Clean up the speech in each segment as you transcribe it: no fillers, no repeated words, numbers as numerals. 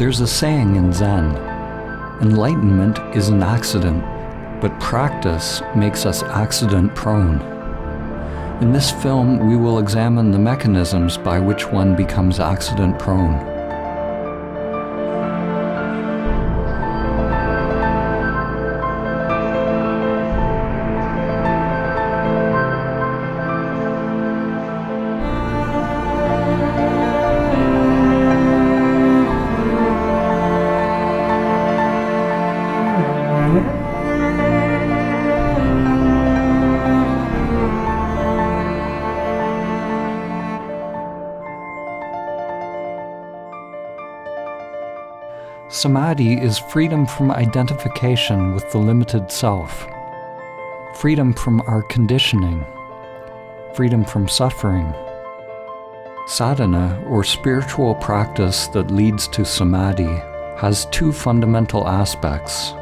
There's a saying in Zen, enlightenment is an accident, but practice makes us accident-prone. In this film, we will examine the mechanisms by which one becomes accident-prone. Samadhi is freedom from identification with the limited self, freedom from our conditioning, freedom from suffering. Sadhana, or spiritual practice that leads to Samadhi, has two fundamental aspects.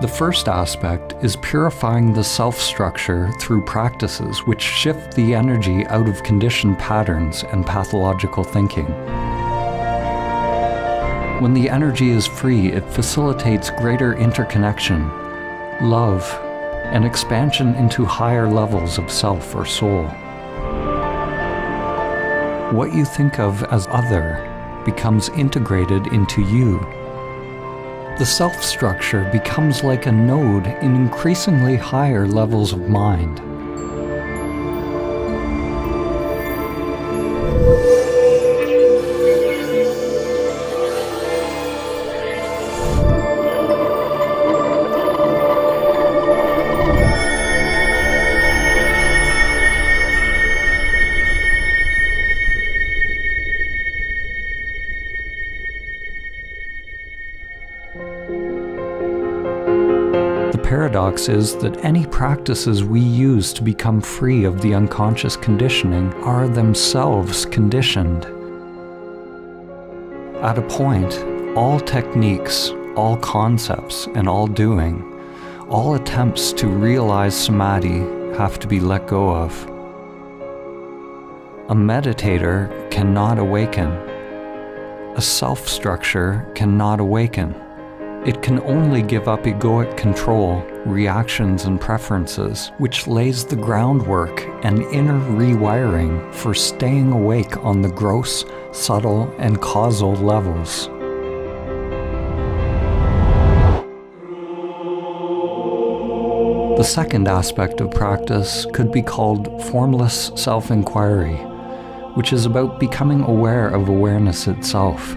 The first aspect is purifying the self-structure through practices which shift the energy out of conditioned patterns and pathological thinking. When the energy is free, it facilitates greater interconnection, love, and expansion into higher levels of self or soul. What you think of as other becomes integrated into you. The self-structure becomes like a node in increasingly higher levels of mind. The paradox is that any practices we use to become free of the unconscious conditioning are themselves conditioned. At a point, all techniques, all concepts, and all doing, all attempts to realize Samadhi have to be let go of. A meditator cannot awaken. A self-structure cannot awaken. It can only give up egoic control, reactions and preferences, which lays the groundwork and inner rewiring for staying awake on the gross, subtle, and causal levels. The second aspect of practice could be called formless self-inquiry, which is about becoming aware of awareness itself.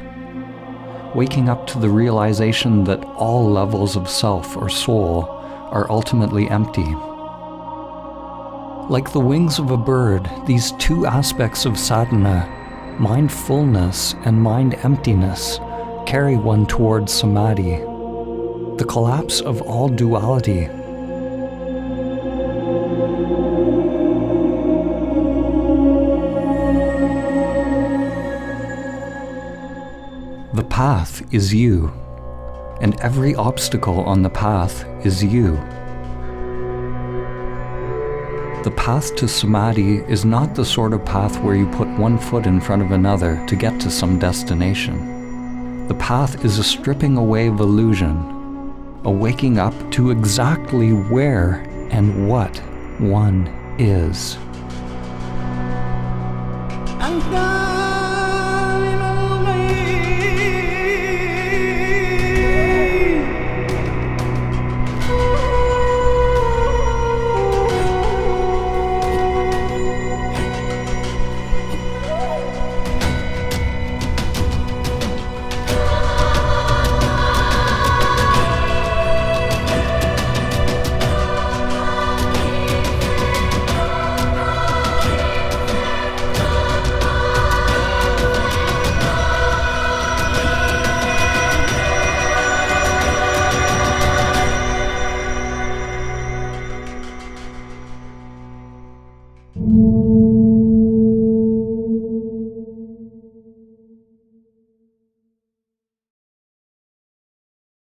Waking up to the realization that all levels of self or soul are ultimately empty. Like the wings of a bird, these two aspects of sadhana, mindfulness and mind emptiness, carry one towards Samadhi, the collapse of all duality. The path is you, and every obstacle on the path is you. The path to Samadhi is not the sort of path where you put one foot in front of another to get to some destination. The path is a stripping away of illusion, a waking up to exactly where and what one is.